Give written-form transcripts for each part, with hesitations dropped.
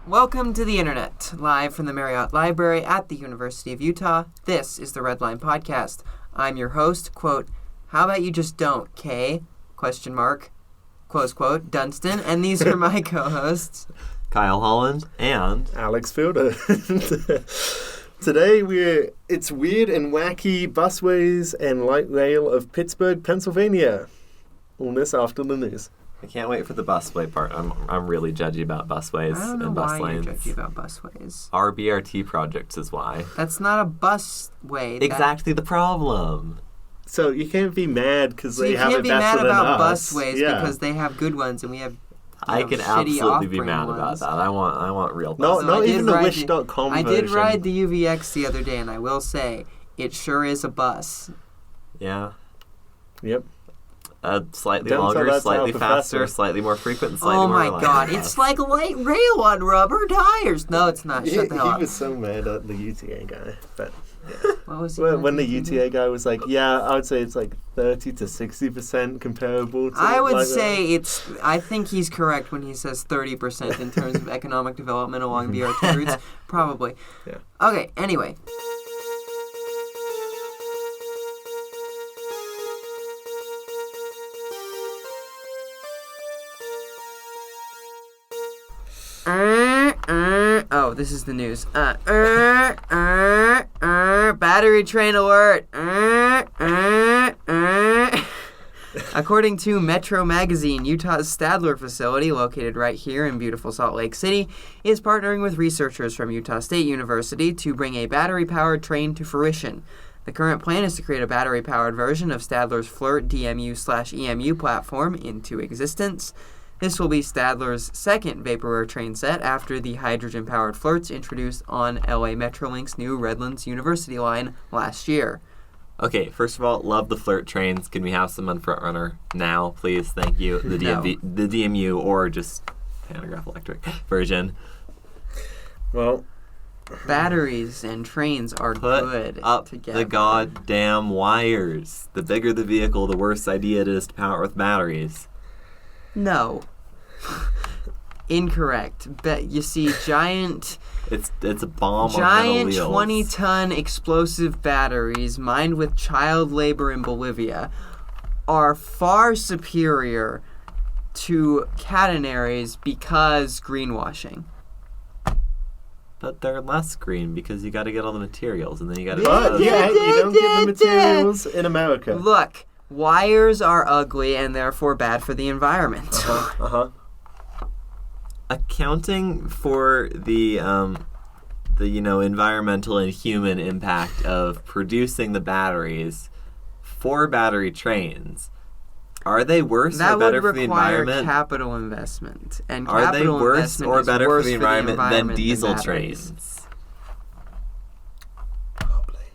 Welcome to the Internet, live from the Marriott Library at the University of Utah. This is the Red Line Podcast. I'm your host, quote, how about you just don't, Kay? Question mark, close quote, Dunstan, and these are my co-hosts. Kyle Holland and Alex Fielder. Today it's weird and wacky busways and light rail of Pittsburgh, Pennsylvania. All this after the news. I can't wait for the busway part. I'm really judgy about busways and bus lanes. I don't know why you're judgy about busways. Our BRT projects is why. That's not a busway. Exactly the problem. So you can't be mad because they have it better than us. You can't be mad about busways because they have good ones and we have I can absolutely be mad about that. I want real busways. Not even the Wish.com version. I did ride the UVX the other day and I will say, it sure is a bus. Yeah. Yep. Slightly longer, slightly faster, slightly more frequent, and slightly more reliable. Oh my god, it's like light rail on rubber tires. No, it's not. Shut the hell up. He was so mad at the UTA guy. But yeah. What was he when the UTA guy was like, yeah, I would say it's like 30 to 60% comparable to I would say I think he's correct when he says 30% in terms of economic development along BRT routes. Probably. Yeah. Okay, anyway. Oh, this is the news. Battery train alert. According to Metro Magazine, Utah's Stadler facility, located right here in beautiful Salt Lake City, is partnering with researchers from Utah State University to bring a battery-powered train to fruition. The current plan is to create a battery-powered version of Stadler's FLIRT DMU/EMU platform into existence. This will be Stadler's second Vaporware train set after the hydrogen-powered FLIRTs introduced on LA Metrolink's new Redlands University line last year. Okay, first of all, love the FLIRT trains. Can we have some on Front Runner now, please? Thank you. The DMU or just pantograph electric version. Well, batteries and trains are good up together. The goddamn wires. The bigger the vehicle, the worse idea it is to power it with batteries. No. Incorrect. You see, giant... It's a bomb on giant metal wheels. 20-ton explosive batteries mined with child labor in Bolivia are far superior to catenaries because greenwashing. But they're less green because you got to get all the materials and then you got to... you don't get the materials in America. Look, wires are ugly and therefore bad for the environment. Accounting for the environmental and human impact of producing the batteries for battery trains, are they worse or better for the environment? That would require capital investment. And are they worse or better for the environment than diesel trains? Probably.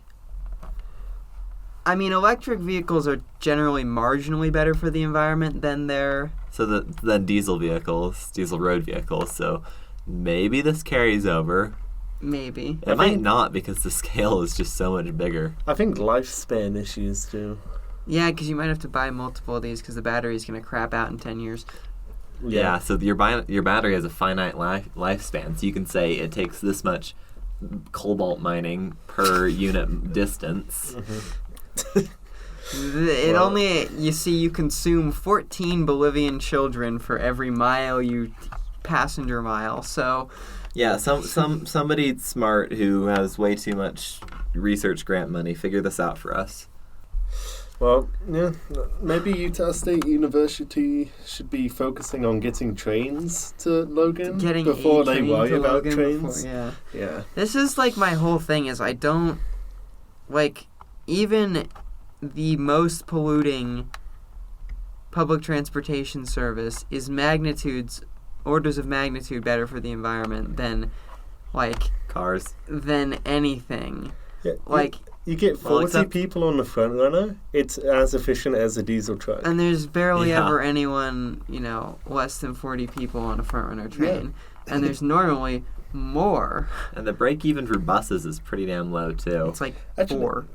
I mean, electric vehicles are generally marginally better for the environment than their... than diesel road vehicles. So maybe this carries over. Maybe. It might not because the scale is just so much bigger. I think lifespan issues too. Yeah, because you might have to buy multiple of these because the battery is going to crap out in 10 years. Yeah, so your battery has a finite lifespan. So you can say it takes this much cobalt mining per unit distance. You consume 14 Bolivian children for every mile passenger mile, so... Yeah, somebody smart who has way too much research grant money, figure this out for us. Well, yeah, maybe Utah State University should be focusing on getting trains to Logan before they worry about trains. Yeah. This is like my whole thing is I don't... Like, even the most polluting public transportation service is orders of magnitude better for the environment than, like... Cars. Than anything. Yeah, like... You get 40 people on the front runner, it's as efficient as a diesel truck. And there's barely ever anyone, less than 40 people on a front runner train. Yeah. And there's normally more. And the break even for buses is pretty damn low, too. It's like Actually, 4.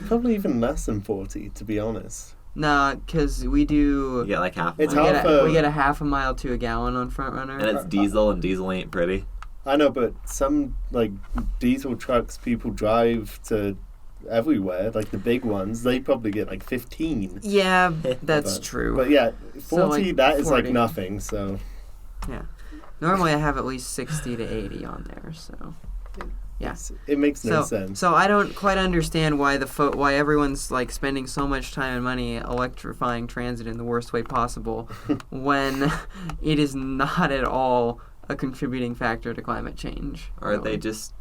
Probably even less than 40, to be honest. Nah, because we do... You get like half a It's mile. We get a half a mile to a gallon on Front Runner. And it's diesel, and diesel ain't pretty. I know, but some like diesel trucks people drive to everywhere, like the big ones, they probably get like 15. Yeah, that's true. But yeah, 40, So, like, that is 40. like nothing, so... Yeah. Normally I have at least 60 to 80 on there, so... Yeah. It makes no sense. So I don't quite understand why why everyone's like spending so much time and money electrifying transit in the worst way possible when it is not at all a contributing factor to climate change. Or they just...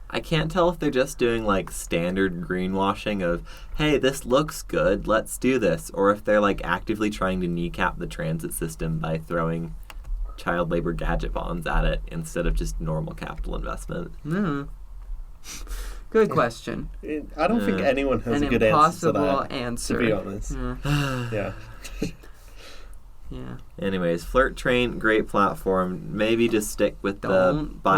I can't tell if they're just doing like standard greenwashing of, hey, this looks good, let's do this, or if they're like actively trying to kneecap the transit system by throwing child labor gadget bonds at it instead of just normal capital investment. Good question. I don't think anyone has An a good answer to impossible that, answer. to be honest. Yeah. Yeah. Anyways, Flirt Train, great platform. Maybe just stick with buy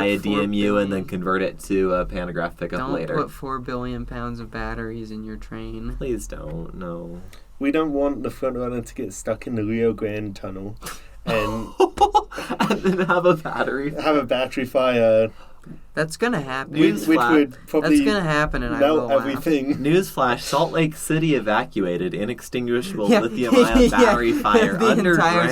a put 4 DMU and then billion. convert it to a pantograph pickup later. Don't put 4 billion pounds of batteries in your train. Please don't. No. We don't want the front runner to get stuck in the Rio Grande tunnel and And then have a battery. have a battery fire, That's gonna happen. which would probably That's gonna happen, and I will melt laugh. everything. Newsflash, Salt Lake City evacuated. Inextinguishable Yeah. lithium-ion battery fire The entire underground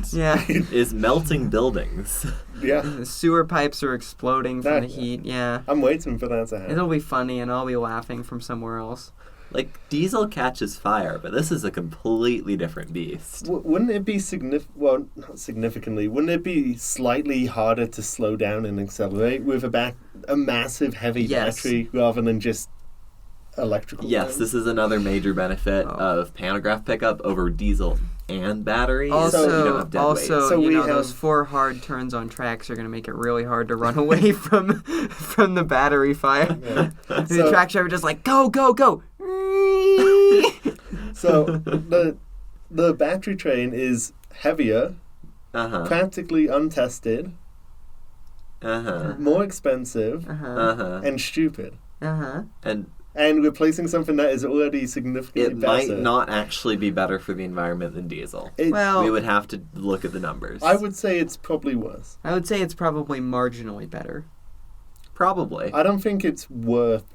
city. Yeah. is melting buildings. Yeah, The sewer pipes are exploding from the heat. Yeah. I'm waiting for that to happen. It'll be funny, and I'll be laughing from somewhere else. Like, diesel catches fire, but this is a completely different beast. Wouldn't it be well, not significantly, wouldn't it be slightly harder to slow down and accelerate with a massive heavy Yes. battery rather than just electrical? Yes, ones? this is another major benefit of pantograph pickup over diesel and batteries. Also, you don't have dead weight. So we those have- 4 hard turns on tracks are going to make it really hard to run away from the battery fire. Yeah. The So- track driver just like, go, go, go. So the battery train is heavier, Uh-huh. practically untested, Uh-huh. more expensive, Uh-huh. Uh-huh. and stupid. Uh-huh. And replacing something that is already significantly It better. might not actually be better for the environment than diesel. Well, We would have to look at the numbers. I would say it's probably worse. I would say it's probably marginally better. Probably. I don't think it's worth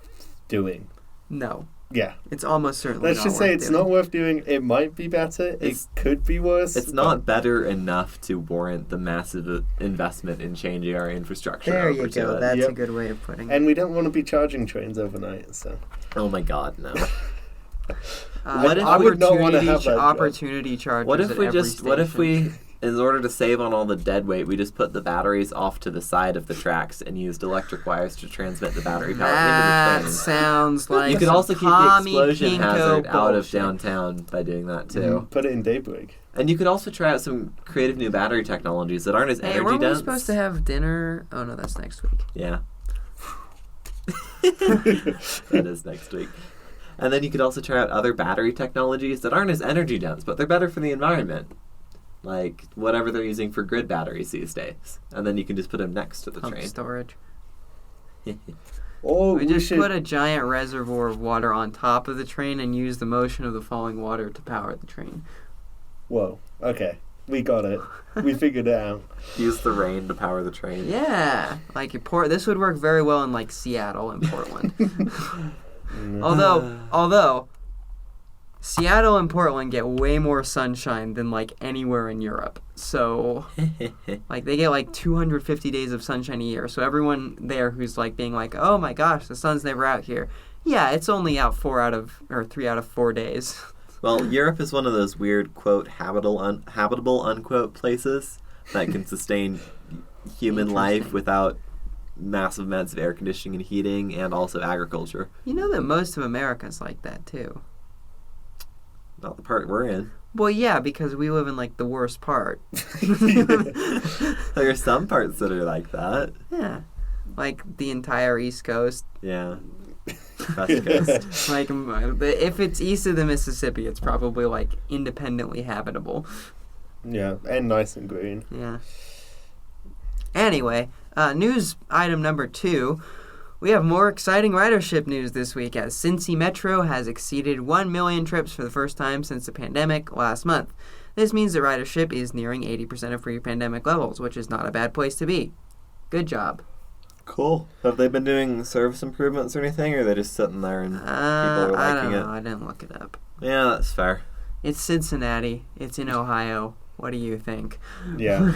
doing. No. Yeah. It's almost certainly Let's not just say worth it's doing. not worth doing. It might be better. It's- It could be worse. It's not better enough to warrant the massive investment in changing our infrastructure There over you to go. it. That's Yep. a good way of putting it. And we don't want to be charging trains overnight, so. Oh my god, no. What if I would not want to have that job. opportunity charges What if at we every just what if station? we in order to save on all the dead weight, we just put the batteries off to the side of the tracks and used electric wires to transmit the battery power That into the train. sounds like You could some also keep the Tommy explosion Pinko hazard out of bullshit. downtown by doing that too. Put it in Daybreak. And you could also try out some creative new battery technologies that aren't as Hey, energy weren't we dense. supposed to have dinner? Oh no, that's next week. Yeah. That is next week. And then you could also try out other battery technologies that aren't as energy dense, but they're better for the environment. Like whatever they're using for grid batteries these days. And then you can just put them next to the Pump train. storage. Or We we just should. put a giant reservoir of water on top of the train and use the motion of the falling water to power the train. Whoa. Okay. We got it. We figured it out. Use the rain to power the train. Yeah, like this would work very well in like Seattle and Portland. although Seattle and Portland get way more sunshine than like anywhere in Europe. So like they get like 250 days of sunshine a year. So everyone there who's like being like, "Oh my gosh, the sun's never out here." Yeah, it's only out 3 out of 4 days. Well, Europe is one of those weird, quote, habitable, unquote, places that can sustain human life without massive amounts of air conditioning and heating and also agriculture. You know that most of America's like that too. Not the part we're in. Well, yeah, because we live in like the worst part. There are some parts that are like that. Yeah, like the entire East Coast. Yeah. West Coast. Like if it's east of the Mississippi, it's probably like independently habitable. Yeah, and nice and green. Yeah. Anyway, news item number 2. We have more exciting ridership news this week as Cincy Metro has exceeded 1 million trips for the first time since the pandemic last month. This means that ridership is nearing 80% of pre-pandemic levels, which is not a bad place to be. Good job. Cool. Have they been doing service improvements or anything, or are they just sitting there and people are liking it? I don't know. I didn't look it up. Yeah, that's fair. It's Cincinnati. It's in Ohio. What do you think? Yeah.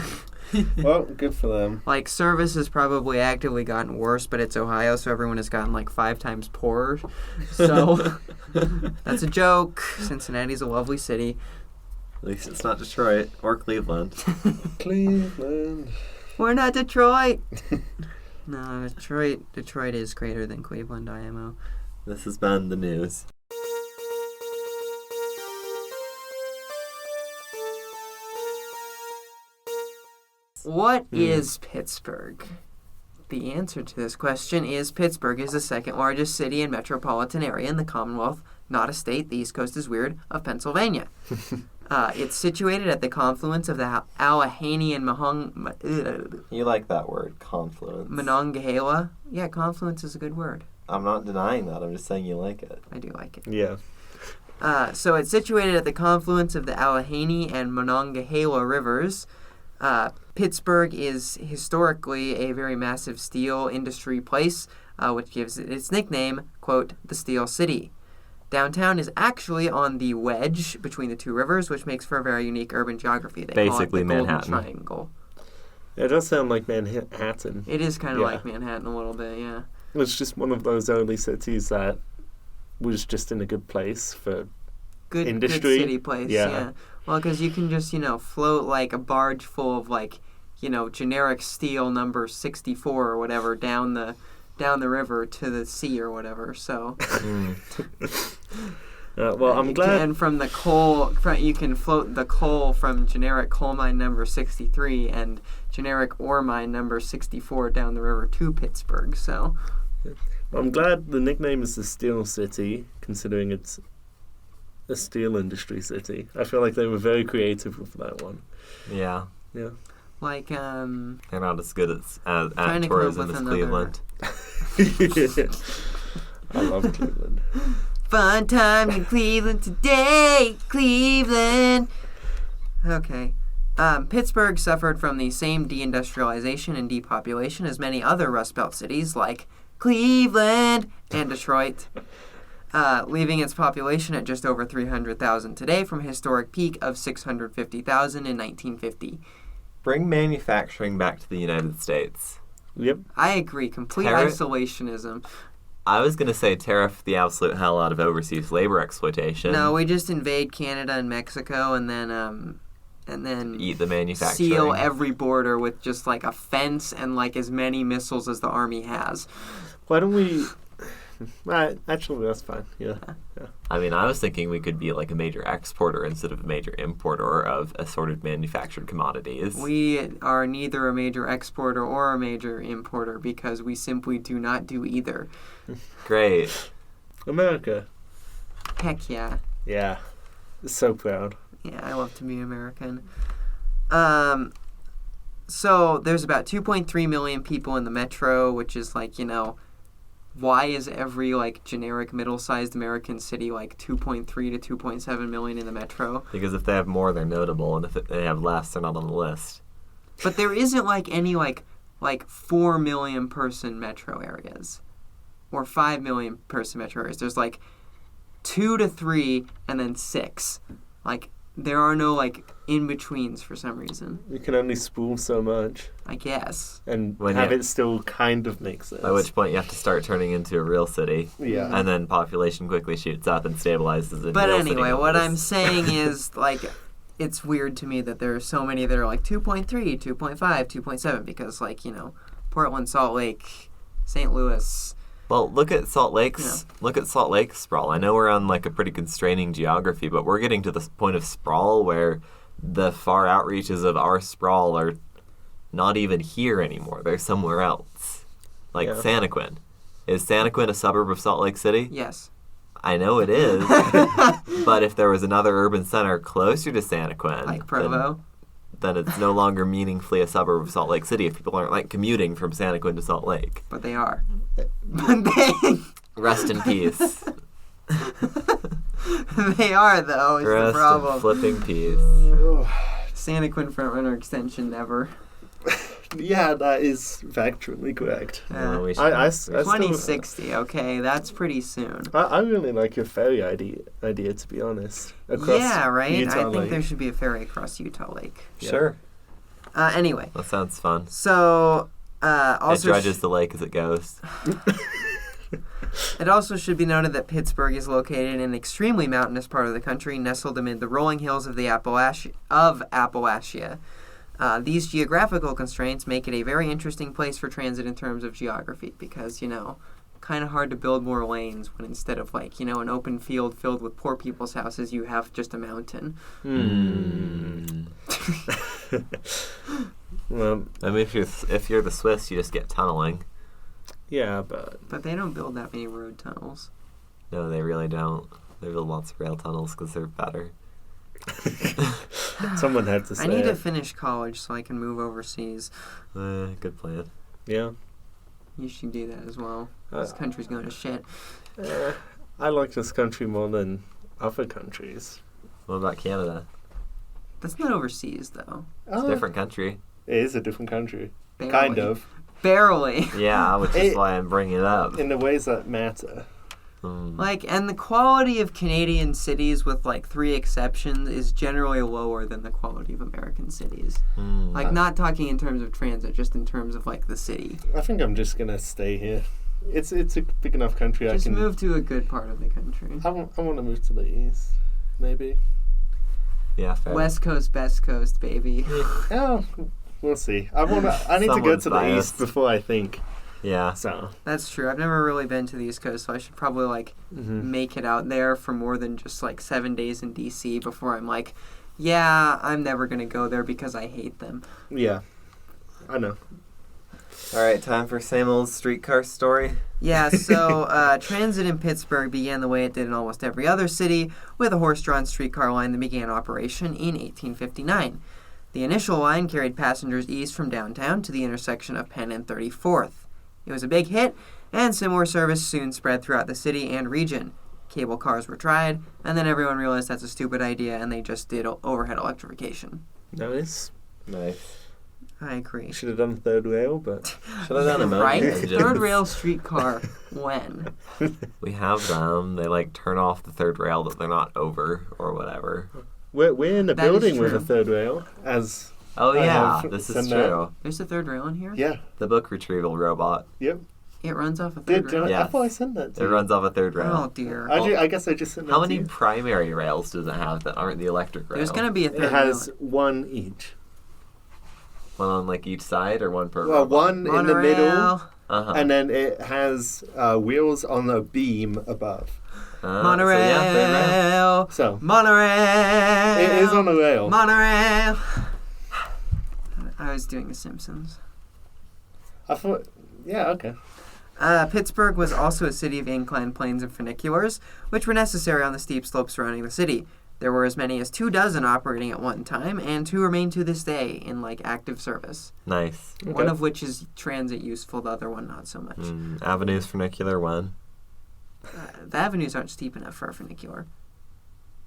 Well, good for them. Like, service has probably actively gotten worse, but it's Ohio, so everyone has gotten, 5 times poorer. So, that's a joke. Cincinnati's a lovely city. At least it's not Detroit or Cleveland. Cleveland. We're not Detroit. No, Detroit is greater than Cleveland, IMO. This has been the news. What is Pittsburgh? The answer to this question is Pittsburgh is the second largest city and metropolitan area in the Commonwealth, not a state, the East Coast is weird, of Pennsylvania. It's situated at the confluence of the Allegheny and You like that word, confluence. Monongahela. Yeah, confluence is a good word. I'm not denying that. I'm just saying you like it. I do like it. Yeah. So it's situated at the confluence of the Allegheny and Monongahela rivers. Pittsburgh is historically a very massive steel industry place, which gives it its nickname, quote, the Steel City. Downtown is actually on the wedge between the two rivers, which makes for a very unique urban geography. They basically call it the Manhattan. Golden Triangle. It does sound like Manhattan. It is kind of like Manhattan a little bit, yeah. It's just one of those early cities that was just in a good place for industry. Good city place, yeah. Well, because you can just, float like a barge full of generic steel number 64 or whatever down the river to the sea or whatever. So, well, I'm glad. And from the coal, you can float the coal from generic coal mine number 63 and generic ore mine number 64 down the river to Pittsburgh. So, I'm glad the nickname is the Steel City, considering it's a steel industry city. I feel like they were very creative with that one. Yeah. Yeah. Like, they're not as good at to tourism as Cleveland. I love Cleveland. Fun time in Cleveland today, Cleveland. Okay. Pittsburgh suffered from the same deindustrialization and depopulation as many other Rust Belt cities like Cleveland and Detroit, leaving its population at just over 300,000 today from a historic peak of 650,000 in 1950. Bring manufacturing back to the United States. Yep. I agree. Complete isolationism. I was going to say tariff the absolute hell out of overseas labor exploitation. No, we just invade Canada and Mexico and then eat the manufacturing. Seal every border with just like a fence and like as many missiles as the army has. Why don't we... Actually, that's fine. Yeah. I mean, I was thinking we could be like a major exporter instead of a major importer of assorted manufactured commodities. We are neither a major exporter or a major importer because we simply do not do either. Great. America. Heck yeah. Yeah. So proud. Yeah, I love to be American. So there's about 2.3 million people in the metro, which is like, why is every generic middle-sized American city 2.3 to 2.7 million in the metro? Because if they have more, they're notable, and if they have less, they're not on the list. But there isn't any 4 million person metro areas or 5 million person metro areas. There's 2 to 3 and then 6. There are no in-betweens for some reason. You can only spool so much. I guess. And have it still kind of make sense. By which point you have to start turning into a real city. Yeah. And then population quickly shoots up and stabilizes. But anyway, what I'm saying is, it's weird to me that there are so many that are 2.3, 2.5, 2.7, because, Portland, Salt Lake, St. Louis... Well, look at Salt Lake's sprawl. I know we're on a pretty constraining geography, but we're getting to the point of sprawl where the far outreaches of our sprawl are not even here anymore. They're somewhere else. Santaquin. Is Santaquin a suburb of Salt Lake City? Yes. I know it is. But if there was another urban center closer to Santaquin... Like Provo? Then it's no longer meaningfully a suburb of Salt Lake City if people aren't commuting from Santaquin to Salt Lake. But they are. But they... Rest in peace. They are, though, is the problem. Rest in flipping peace. Santa Quinn Frontrunner extension never. Yeah, that is factually correct. No, we 2060, okay, that's pretty soon. I really like your ferry idea, to be honest. Yeah, right? Utah I think Lake. there should be a ferry across Utah Lake. Sure. Anyway. That sounds fun. So, also... It dredges the lake as it goes. It also should be noted that Pittsburgh is located in an extremely mountainous part of the country, nestled amid the rolling hills of Appalachia. These geographical constraints make it a very interesting place for transit in terms of geography because, kind of hard to build more lanes when instead of, an open field filled with poor people's houses, you have just a mountain. Well, I mean, if you're the Swiss, you just get tunneling. Yeah, but they don't build that many road tunnels. No, they really don't. They build lots of rail tunnels because they're better. Someone had to say I need it. to finish college so I can move overseas. Good plan. Yeah. You should do that as well. This country's going to shit. I like this country more than other countries. What about Canada? That's not overseas, though. It's a different country. It is a different country. Barely. Kind of. Barely. Yeah, which is why I'm bringing it up. In the ways that matter. And the quality of Canadian cities, with 3 exceptions, is generally lower than the quality of American cities. Not talking in terms of transit, just in terms of the city. I think I'm just gonna stay here. It's a big enough country. Just move to a good part of the country. I want to move to the east, maybe. Yeah, fair. West Coast, best coast, baby. Oh, we'll see. I need to go to the east before I think. Yeah. So that's true. I've never really been to the East Coast, so I should probably make it out there for more than just 7 days in DC before I'm yeah, I'm never gonna go there because I hate them. Yeah, I know. All right, time for same old streetcar story. Yeah, so transit in Pittsburgh began the way it did in almost every other city, with a horse-drawn streetcar line that began operation in 1859. The initial line carried passengers east from downtown to the intersection of Penn and 34th. It was a big hit, and similar service soon spread throughout the city and region. Cable cars were tried, and then everyone realized that's a stupid idea, and they just did overhead electrification. Nice. I agree. Should have done third rail, but should have done a right? Third rail streetcar. When? We have them. They turn off the third rail that they're not over or whatever. We're in a building with a third rail. This is true. There's a third rail in here? Yeah. The book retrieval robot. Yep. It runs off a third rail? I thought I sent that to you. It runs off a third rail. Oh, dear. I guess I just sent that How to many you. primary rails does it have that aren't the electric rail? There's going to be a third rail. It has one each. One on each side or one per Well, robot? one Monorail. in the middle, Uh-huh. and then it has wheels on a beam above. Monorail. So Monorail. it is on a rail. Monorail. I was doing The Simpsons. I thought, yeah, okay. Pittsburgh was also a city of inclined planes and funiculars, which were necessary on the steep slopes surrounding the city. There were as many as 24 operating at one time, and 2 remain to this day in active service. Nice. Okay. One of which is transit useful, the other one not so much. Avenues funicular one. The avenues aren't steep enough for a funicular.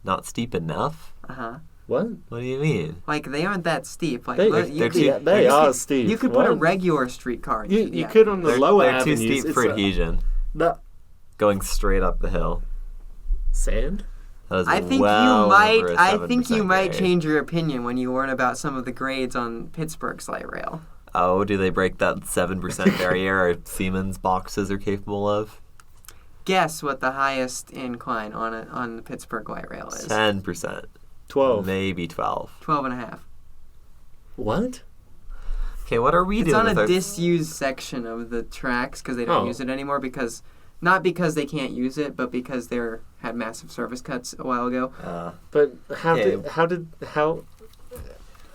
Not steep enough? Uh-huh. What? What do you mean? They aren't that steep. They are steep. You could put a regular streetcar. You could on the lower they're avenues. They're too steep for adhesion. Going straight up the hill. Sand? I think you might change your opinion when you learn about some of the grades on Pittsburgh's light rail. Oh, do they break that 7% barrier our Siemens boxes are capable of? Guess what the highest incline on the Pittsburgh light rail is. 10%. 12. Maybe 12. 12.5. What? Okay, what are we doing? It's on with a disused section of the tracks because they don't use it anymore not because they can't use it, but because they had massive service cuts a while ago. But how?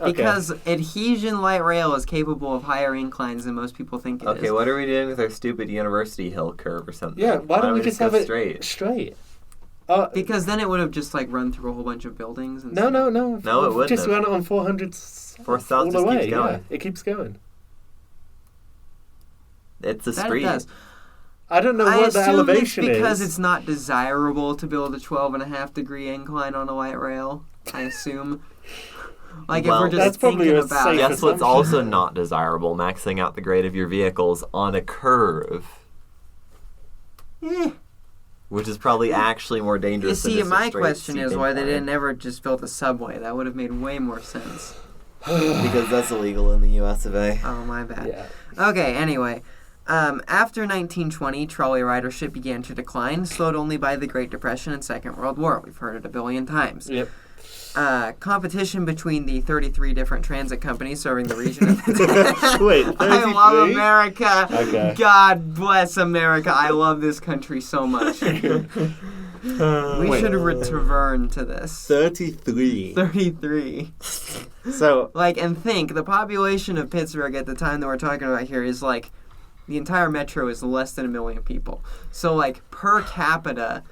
Because adhesion light rail is capable of higher inclines than most people think it is. Okay, what are we doing with our stupid University Hill curve or something? Yeah, why don't we just have it straight? Because then it would have just run through a whole bunch of buildings. And No, it wouldn't just have. run it on 400 400 all the just way. keeps going. Yeah, it keeps going. It's a That street. It does. I don't know what the elevation is. It's because it's not desirable to build a 12.5-degree incline on a light rail, I assume. Like, well, if we're just thinking about... Guess what's also not desirable? Maxing out the grade of your vehicles on a curve. Which is probably actually more dangerous than just a straight, my question is why incline. they didn't ever just build a subway. That would have made way more sense. Because that's illegal in the U.S. of A. Oh, my bad. Yeah. Okay, anyway. After 1920, trolley ridership began to decline, slowed only by the Great Depression and Second World War. We've heard it a billion times. Yep. Competition between the 33 different transit companies serving the region. Wait, 33? I love America. Okay. God bless America. I love this country so much. We should return to this. 33. 33. So, and think, the population of Pittsburgh at the time that we're talking about here is the entire metro is less than 1 million people. So, per capita,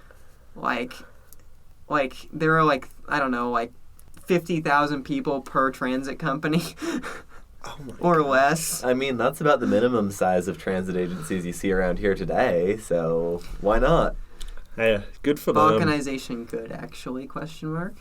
there are, I don't know, 50,000 people per transit company. Or less. I mean, that's about the minimum size of transit agencies you see around here today, so why not? Yeah, good for them. Balkanization good, actually, question mark.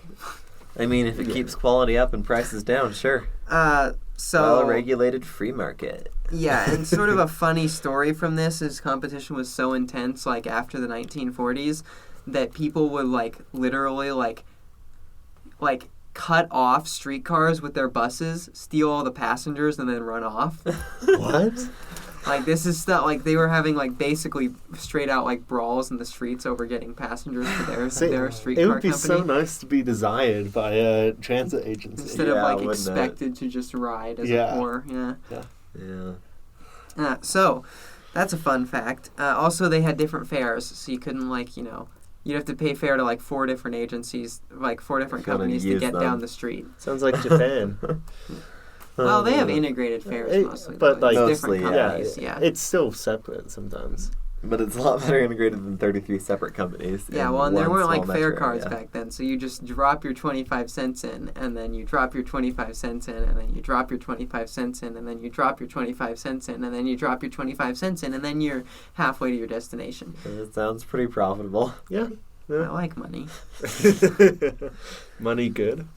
I mean, if it keeps quality up and prices down, sure. Well-regulated free market. Yeah, and sort of a funny story from this is competition was so intense, after the 1940s, that people would, literally, cut off streetcars with their buses, steal all the passengers, and then run off. What? This is stuff, they were having, basically straight-out, brawls in the streets over getting passengers for their streetcar company. It would be so nice to be desired by a transit agency. Instead of, expected to just ride as a poor, Yeah. So, that's a fun fact. Also, they had different fares, so you couldn't, you'd have to pay fare to, 4 different agencies, 4 different companies to get down the street. Sounds like Japan. Well, they have integrated fares mostly. But, different companies, It's still separate sometimes. But it's a lot better integrated than 33 separate companies. Yeah, well, and there weren't fare cards back then, so you just drop your 25 cents in, and then you drop your 25 cents in, and then you drop your 25 cents in, and then you drop your 25 cents in, and then you drop your 25 cents in, and then you're halfway to your destination. That sounds pretty profitable. Yeah. I like money. Money good.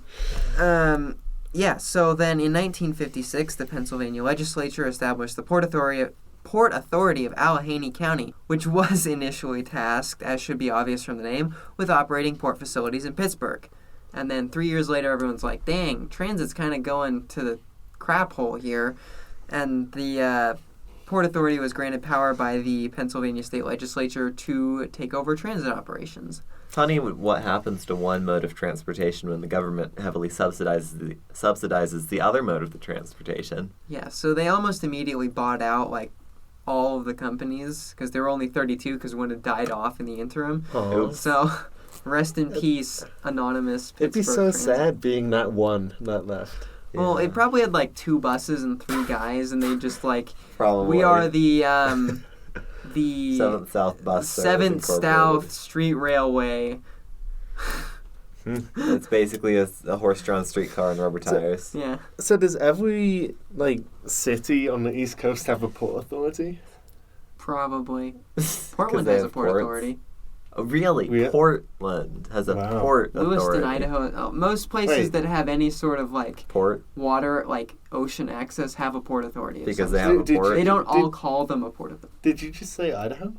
Yeah, so then in 1956, the Pennsylvania legislature established the Port Authority of Allegheny County, which was initially tasked, as should be obvious from the name, with operating port facilities in Pittsburgh. And then 3 years later, everyone's like, dang, transit's kind of going to the crap hole here. And the Port Authority was granted power by the Pennsylvania state legislature to take over transit operations. Funny what happens to one mode of transportation when the government heavily subsidizes the other mode of the transportation. Yeah, so they almost immediately bought out, all of the companies, because there were only 32 because one had died off in the interim. Oh. So, rest in peace, anonymous Pittsburgh It'd be so Transit. sad being that one that left. Well, it probably had 2 buses and 3 guys, and they just Probably. we are the 7th South Bus 7th South Street Railway. It's basically a horse-drawn streetcar and rubber tires. Yeah. So does every city on the East Coast have a port authority? Probably. Portland has a port authority. Oh, really? Yeah. Portland has a port authority. Lewiston, Idaho. Most places that have any sort of port, water, ocean access have a port authority. Because they have a port. They don't all call them a port authority. Did you just say Idaho?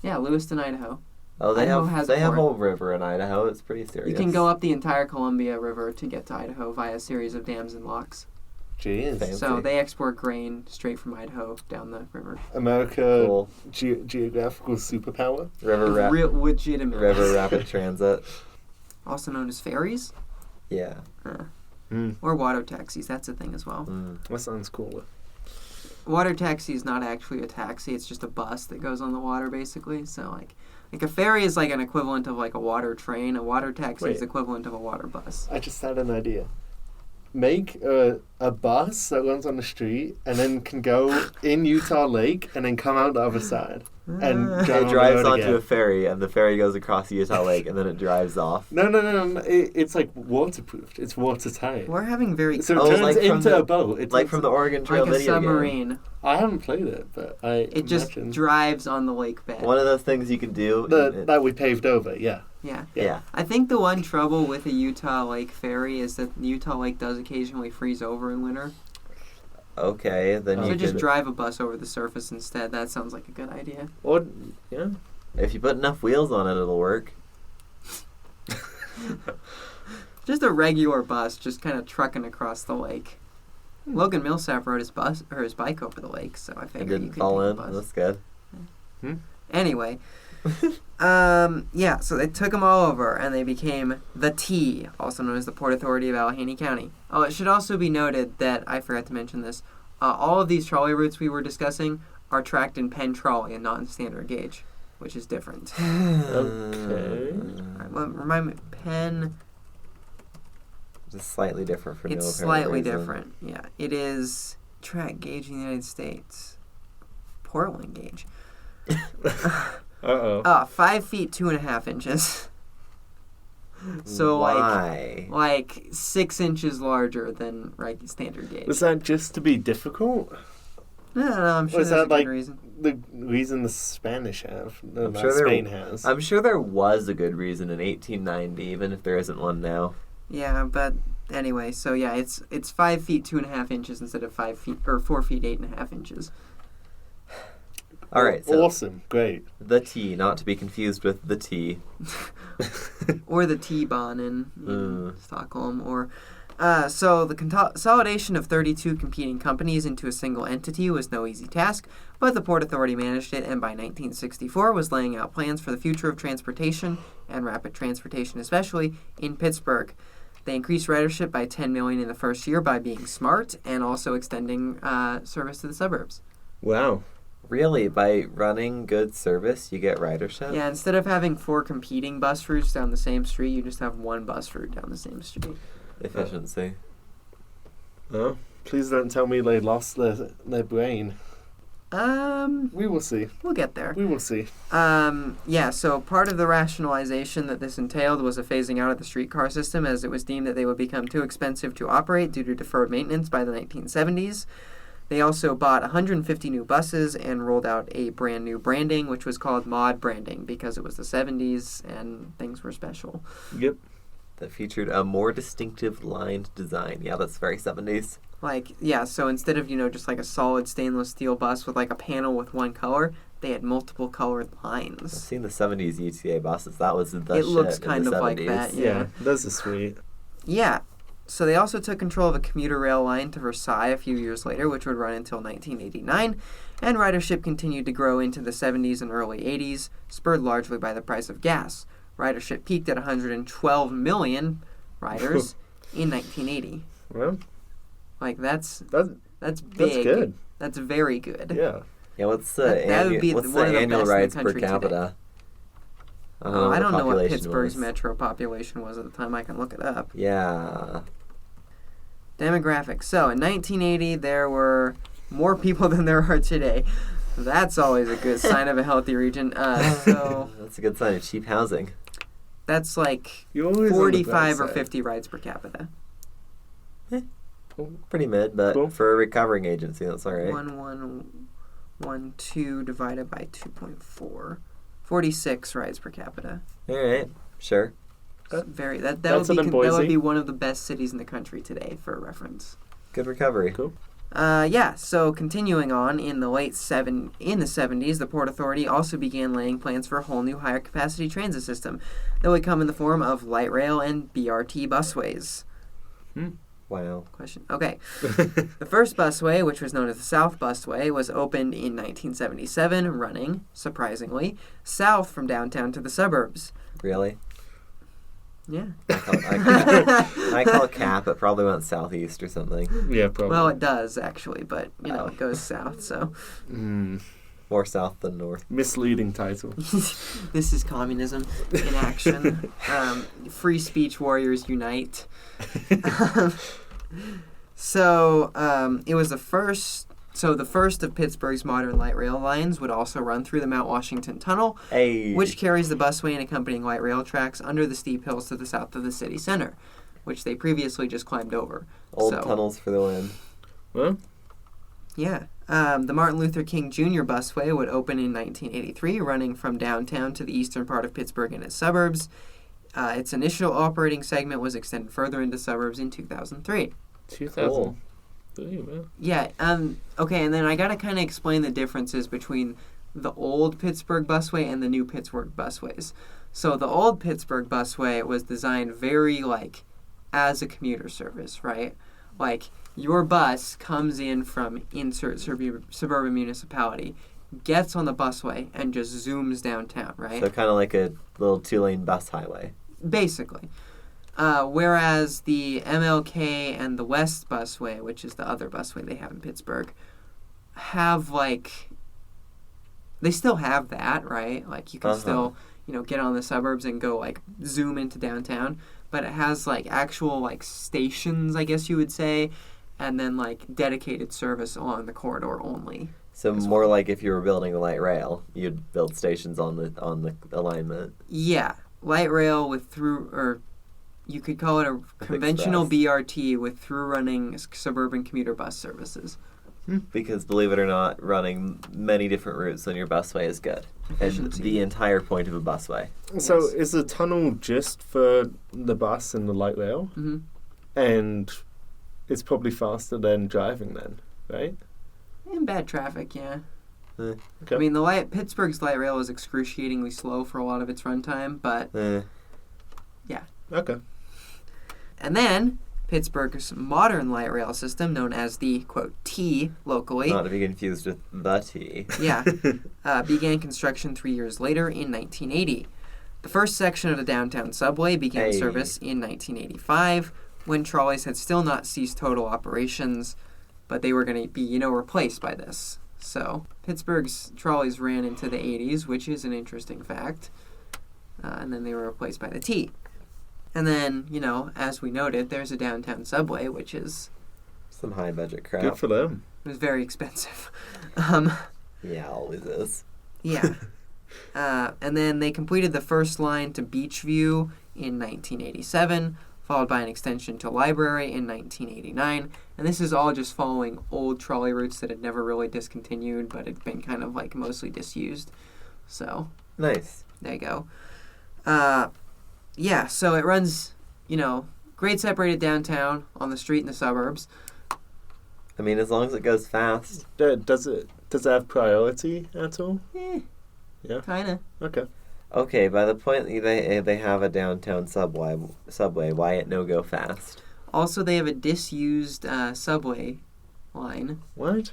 Yeah, Lewiston, Idaho. Oh, they Idaho have a whole river in Idaho. It's pretty serious. You can go up the entire Columbia River to get to Idaho via a series of dams and locks. Jeez. Fancy. So they export grain straight from Idaho down the river. America, cool. Geographical superpower. Real legitimate. River rapid transit. Also known as ferries. Yeah. Or water taxis. That's a thing as well. That sounds cool. Water taxi is not actually a taxi. It's just a bus that goes on the water, basically. So, a ferry is an equivalent of a water train. A water taxi is equivalent of a water bus. I just had an idea. Make a a bus that runs on the street and then can go in Utah Lake and then come out the other side. And it drives onto a ferry, and the ferry goes across Utah Lake, and then it drives off. No. It's like waterproofed. It's watertight. We're having very... So it turns into a boat. It's like from the Oregon Trail video game. Like a submarine. I haven't played it, but It just drives on the lake bed. One of those things you can do. That we paved over, yeah. Yeah. I think the one trouble with a Utah Lake ferry is that the Utah Lake does occasionally freeze over in winter. Okay, then you just drive a bus over the surface instead. That sounds like a good idea. Or, yeah. If you put enough wheels on it, it'll work. Just a regular bus, just kind of trucking across the lake. Logan Millsap rode his bike over the lake, so I figured you could fall take in. a bus. That's good. Anyway, so they took them all over, and they became the T, also known as the Port Authority of Allegheny County. Oh, it should also be noted that, I forgot to mention this, all of these trolley routes we were discussing are tracked in Penn trolley and not in standard gauge, which is different. Okay. Remind me, Penn... It's slightly different for military. It's slightly different, yeah. It is track gauge in the United States. Portland gauge. 5 feet 2.5 inches. So why? like 6 inches larger than standard gauge. Was that just to be difficult? No, I'm sure there's a good reason. The reason the Spanish have, Spain has. I'm sure there was a good reason in 1890, even if there isn't one now. Yeah, but anyway, so yeah, it's 5 feet 2.5 inches instead of 4 feet 8.5 inches. All right. So awesome. Great. The T, not to be confused with the T. Or the T-Bahn in Stockholm. So the consolidation of 32 competing companies into a single entity was no easy task, but the Port Authority managed it, and by 1964 was laying out plans for the future of transportation, and rapid transportation especially, in Pittsburgh. They increased ridership by 10 million in the first year by being smart and also extending service to the suburbs. Wow. Really? By running good service, you get ridership? Yeah, instead of having 4 competing bus routes down the same street, you just have 1 bus route down the same street. Efficiency. Oh, please don't tell me they lost their brain. We will see. We'll get there. We will see. So part of the rationalization that this entailed was a phasing out of the streetcar system, as it was deemed that they would become too expensive to operate due to deferred maintenance by the 1970s. They also bought 150 new buses and rolled out a brand new branding, which was called mod branding, because it was the 70s and things were special. Yep. That featured a more distinctive lined design. Yeah, that's very 70s. So instead of, just like a solid stainless steel bus with like a panel with one color, they had multiple colored lines. I've seen the 70s UTA buses. That was the shit. It looks kind of 70s. Like that, yeah. Those are sweet. Yeah. So they also took control of a commuter rail line to Versailles a few years later, which would run until 1989, and ridership continued to grow into the 70s and early 80s, spurred largely by the price of gas. Ridership peaked at 112 million riders in 1980. Well, that's big. That's good. That's very good. Yeah. Yeah. What's the annual rides per capita? I don't know what Pittsburgh's metro population was at the time. I can look it up. Yeah. Demographics. So in 1980, there were more people than there are today. That's always a good sign of a healthy region. That's a good sign of cheap housing. That's like 45 or 50 rides per capita. Pretty mid, but for a recovering agency, that's all right. 1,112 divided by 2.4. 46 rides per capita. All right, sure. That would be one of the best cities in the country today, for reference. Good recovery. Cool. So continuing on, in the 70s, the Port Authority also began laying plans for a whole new higher capacity transit system that would come in the form of light rail and BRT busways. Wow. Question. Okay. The first busway, which was known as the South Busway, was opened in 1977, running, surprisingly, south from downtown to the suburbs. Really? Yeah. I call CAP. It probably went southeast or something. Yeah, probably. Well, it does, actually, but, it goes south, so. More south than north. Misleading title. This is communism in action. Free speech warriors unite. So it was the first of Pittsburgh's modern light rail lines would also run through the Mount Washington Tunnel, which carries the busway and accompanying light rail tracks under the steep hills to the south of the city center, which they previously just climbed over. Old tunnels for the win. Well, yeah. The Martin Luther King Jr. busway would open in 1983, running from downtown to the eastern part of Pittsburgh and its suburbs. Its initial operating segment was extended further into suburbs in 2003. 2000. Yeah. Okay, and then I gotta kind of explain the differences between the old Pittsburgh busway and the new Pittsburgh busways. So the old Pittsburgh busway was designed very as a commuter service, right? Your bus comes in from insert suburban municipality, gets on the busway, and just zooms downtown, right? So kind of like a little 2-lane bus highway. Basically. Whereas the MLK and the West Busway, which is the other busway they have in Pittsburgh, have they still have that, right? You can still, get on the suburbs and go zoom into downtown, but it has actual stations, I guess you would say, and then dedicated service along the corridor only. So more like if you were building a light rail, you'd build stations on the alignment. Yeah, light rail with you could call it a conventional BRT with through-running suburban commuter bus services. Because, believe it or not, running many different routes on your busway is good. And the entire point of a busway. So is the tunnel just for the bus and the light rail? Mm-hmm. And it's probably faster than driving then, right? In bad traffic, yeah. Okay. I mean, Pittsburgh's light rail is excruciatingly slow for a lot of its runtime, but yeah. Okay. And then Pittsburgh's modern light rail system, known as the, quote, T locally. Not to be confused with the T. Yeah. Began construction 3 years later in 1980. The first section of the downtown subway began service in 1985, when trolleys had still not ceased total operations, but they were going to be, replaced by this. So Pittsburgh's trolleys ran into the 80s, which is an interesting fact. And then they were replaced by the T. And then, as we noted, there's a downtown subway, which is... some high-budget crap. Good for them. It was very expensive. Yeah, always is. Yeah. And then they completed the first line to Beachview in 1987, followed by an extension to Library in 1989. And this is all just following old trolley routes that had never really discontinued, but had been kind of mostly disused. So... nice. There you go. Yeah, so it runs, grade separated downtown on the street in the suburbs. I mean, as long as it goes fast. Does it have priority at all? Yeah. Kinda. Okay. Okay, by the point they have a downtown subway, why it no go fast? Also, they have a disused subway line. What?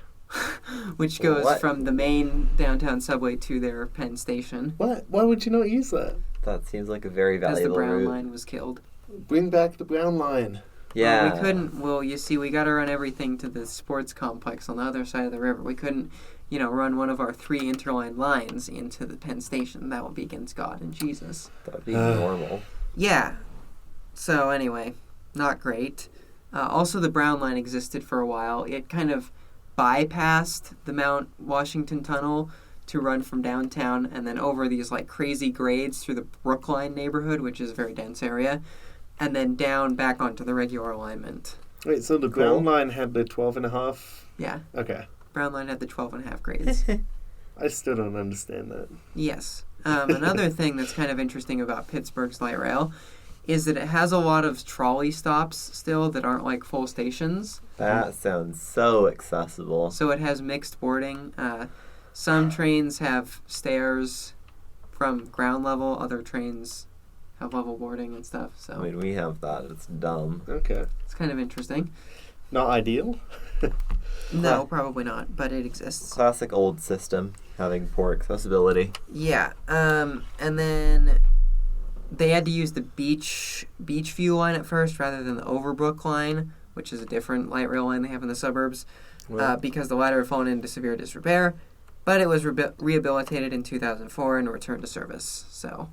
Which goes from the main downtown subway to their Penn Station. What? Why would you not use that? That seems like a very valuable route. Because the Brown line was killed. Bring back the Brown line. Yeah. Well, we couldn't. Well, you see, we got to run everything to the sports complex on the other side of the river. We couldn't, run one of our 3 interline lines into the Penn Station. That would be against God and Jesus. That would be normal. Yeah. So anyway, not great. Also, the Brown line existed for a while. It kind of bypassed the Mount Washington Tunnel to run from downtown and then over these crazy grades through the Brookline neighborhood, which is a very dense area, and then down back onto the regular alignment. Wait, so the Brown line had the 12.5? Yeah. Okay. Brown line had the 12.5 grades. I still don't understand that. Yes. Another thing that's kind of interesting about Pittsburgh's light rail is that it has a lot of trolley stops still that aren't full stations. That sounds so accessible. So it has mixed boarding. Some trains have stairs from ground level. Other trains have level boarding and stuff. So I mean, we have that. It's dumb. Okay. It's kind of interesting. Not ideal? No, probably not, but it exists. Classic old system, having poor accessibility. Yeah. And then they had to use the Beachview line at first rather than the Overbrook line, which is a different light rail line they have in the suburbs, because the latter had fallen into severe disrepair. But it was rehabilitated in 2004 and returned to service. So,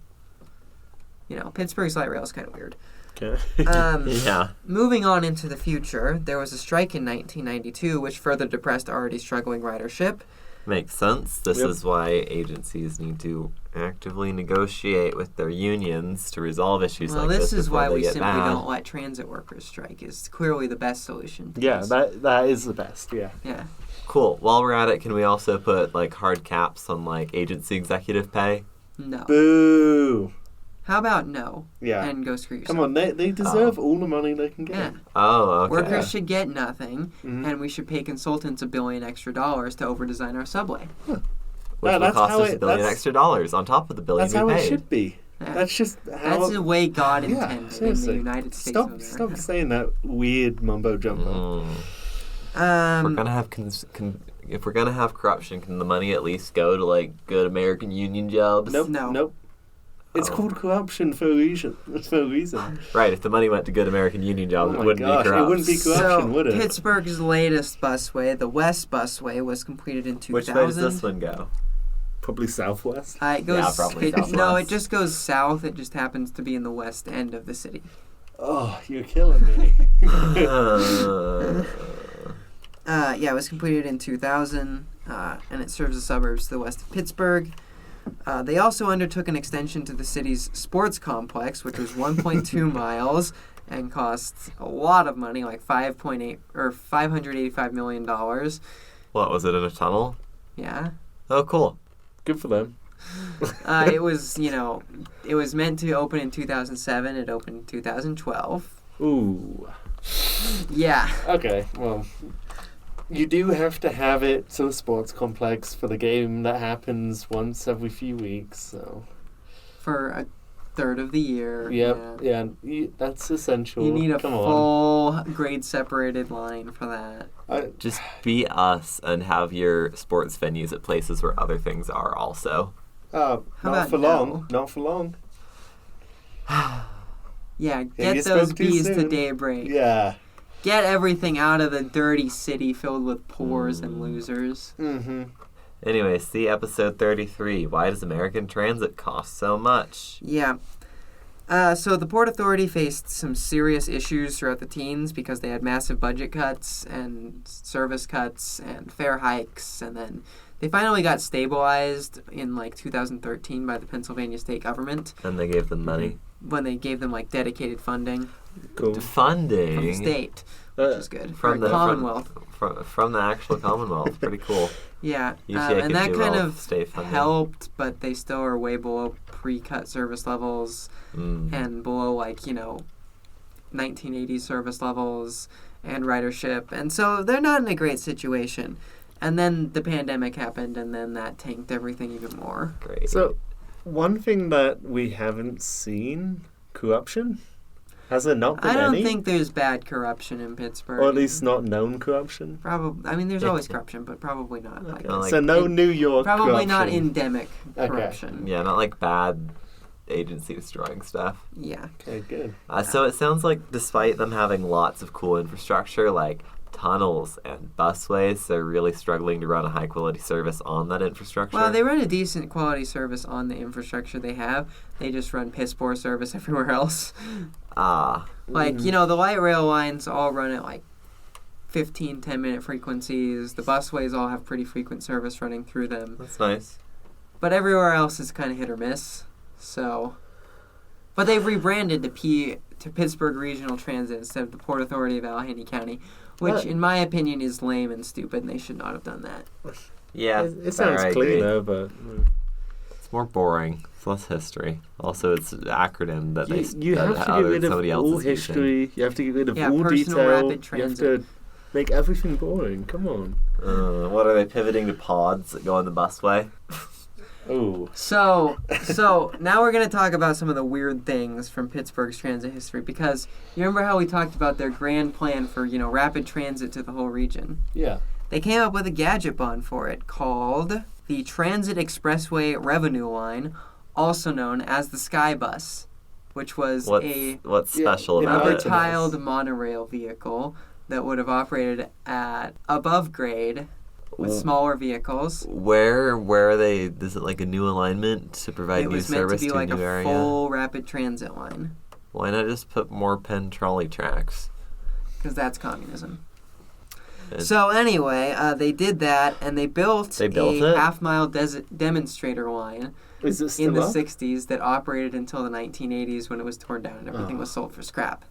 Pittsburgh's light rail is kind of weird. Okay. Yeah. Moving on into the future, there was a strike in 1992 which further depressed already struggling ridership. Makes sense. This is why agencies need to actively negotiate with their unions to resolve issues like this. Well, this is why we simply don't let transit workers strike. It's clearly the best solution. Yeah, that is the best, yeah. Yeah. Cool. While we're at it, can we also put, like, hard caps on, like, agency executive pay? No. Boo! How about no? Yeah. And go screw yourself. Come on, they deserve all the money they can get. Yeah. Oh, okay. Workers should get nothing, and we should pay consultants $1 billion extra to over-design our subway. Which will cost us $1 billion extra on top of the $1 billion that's we paid. That's how it should be. Yeah. That's just how... That's the way God intended in the United States of America. Stop saying that weird mumbo-jumbo. If we're gonna have corruption, can the money at least go to, like, good American union jobs? Nope. It's called corruption for a reason. Right, if the money went to good American union jobs, it wouldn't be corrupt. It wouldn't be corruption, would it? Pittsburgh's latest busway, the West Busway, was completed in 2000. Which way does this one go? Probably southwest. It goes, probably southwest. No, it just goes south. It just happens to be in the west end of the city. Oh, you're killing me. It was completed in 2000, and it serves the suburbs to the west of Pittsburgh. They also undertook an extension to the city's sports complex, which was 1.2 miles and cost a lot of money, like $585 million. What, was it in a tunnel? Yeah. Oh, cool. Good for them. It was meant to open in 2007. It opened in 2012. Ooh. Yeah. Okay, well... You do have to have it to a sports complex for the game that happens once every few weeks, so... For a third of the year. Yep, yeah, that's essential. You need a full grade-separated line for that. Just be us and have your sports venues at places where other things are also. Not for long. Not for long. Yeah, get those bees to daybreak. Yeah. Get everything out of the dirty city filled with poors and losers. Mm-hmm. Anyway, see episode 33. Why does American transit cost so much? Yeah. So the Port Authority faced some serious issues throughout the teens because they had massive budget cuts and service cuts and fare hikes, and then they finally got stabilized in like 2013 by the Pennsylvania state government. And they gave them money. When they gave them like dedicated funding. Cool. Funding? From the state, which is good. From the Commonwealth. From the actual Commonwealth. Pretty cool. Yeah. UTA and that kind of state funding. helped, but they still are way below pre-cut service levels and below 1980s service levels and ridership. And so they're not in a great situation. And then the pandemic happened, and then that tanked everything even more. Great. So, one thing that we haven't seen, corruption? Has there not been any? I don't think there's bad corruption in Pittsburgh. Or at least not known corruption? Probably. I mean, there's always corruption, but probably not. So no New York probably corruption. not endemic corruption. Yeah, not like bad agency destroying stuff. Yeah. Okay, good. So it sounds like despite them having lots of cool infrastructure, like tunnels and busways, they're really struggling to run a high-quality service on that infrastructure. Well, they run a decent quality service on the infrastructure they have. They just run piss-poor service everywhere else. The light rail lines all run at 15, 10-minute frequencies. The busways all have pretty frequent service running through them. That's nice. But everywhere else is kind of hit or miss. So, but they've rebranded to Pittsburgh Regional Transit instead of the Port Authority of Allegheny County, which, in my opinion, is lame and stupid, and they should not have done that. Yeah, it sounds cleaner, but it's more boring. It's less history. Also, it's an acronym that you have to get rid of all history. Using. You have to get rid of all personal detail. Rapid transit. You have to make everything boring. Come on. What are they pivoting to pods that go on the busway? Ooh. So now we're going to talk about some of the weird things from Pittsburgh's transit history, because you remember how we talked about their grand plan for, rapid transit to the whole region? Yeah. They came up with a gadget bond for it called the Transit Expressway Revenue Line, also known as the Sky Bus, which was what's special about it? rubber-tiled monorail vehicle that would have operated at above grade with smaller vehicles. Where are they? Is it like a new alignment to provide new service to a new area? It was meant to be like a full rapid transit line. Why not just put more Penn trolley tracks? Because that's communism. So anyway, they did that, and they built a half-mile demonstrator line in the 60s that operated until the 1980s when it was torn down and everything was sold for scrap.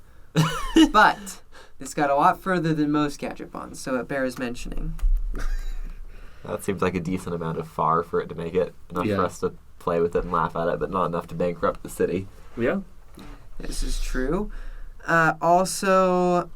But this got a lot further than most Gadget bonds, so it bears mentioning. That seems like a decent amount of far for it to make it enough for us to play with it and laugh at it, but not enough to bankrupt the city. Yeah. This is true. Also,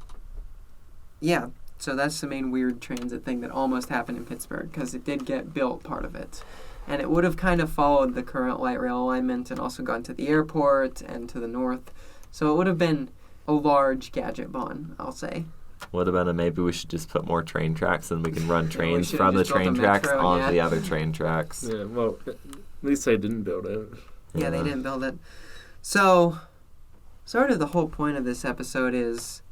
so that's the main weird transit thing that almost happened in Pittsburgh, because it did get built, part of it. And it would have kind of followed the current light rail alignment and also gone to the airport and to the north. So it would have been a large Gadget bond, I'll say. What about maybe we should just put more train tracks and we can run trains from the train tracks onto the other train tracks. Yeah, well, at least they didn't build it. Yeah, they didn't build it. So, sort of the whole point of this episode is